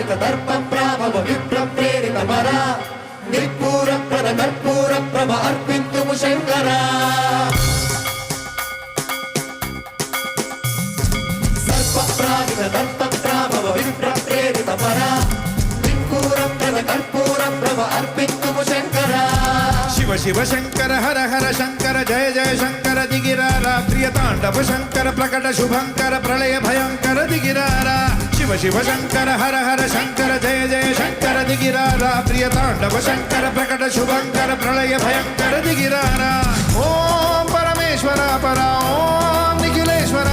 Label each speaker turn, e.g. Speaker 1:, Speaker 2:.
Speaker 1: ప్రావిత దర్ప ప్రాభవ విప్ర ప్రేరిత వర నిర్పూర ప్రద కర్పూర ప్రభ అర్పింతుము శంకర సర్ప ప్రావిత దర్ప ప్రాభవ విప్ర ప్రేరిత వర నిర్పూర ప్రద కర్పూర ప్రభ అర్పింతుము శంకర
Speaker 2: శివ శివ శంకర హర హర శంకర జయ జయ శంకర దిగిరారా ప్రియ తాండవ శంకర ప్రకట శుభంకర ప్రళయ భయంకర దిగిరారా శివ శివ శంకర హర హర శంకర జయ జయ శంకర దిగిరారా ప్రియ తాండవ శంకర ప్రకట శుభంకర ప్రళయ భయంకర దిగిరారా ఓం పరమేశ్వర పర ఓం నిఖిలేశ్వర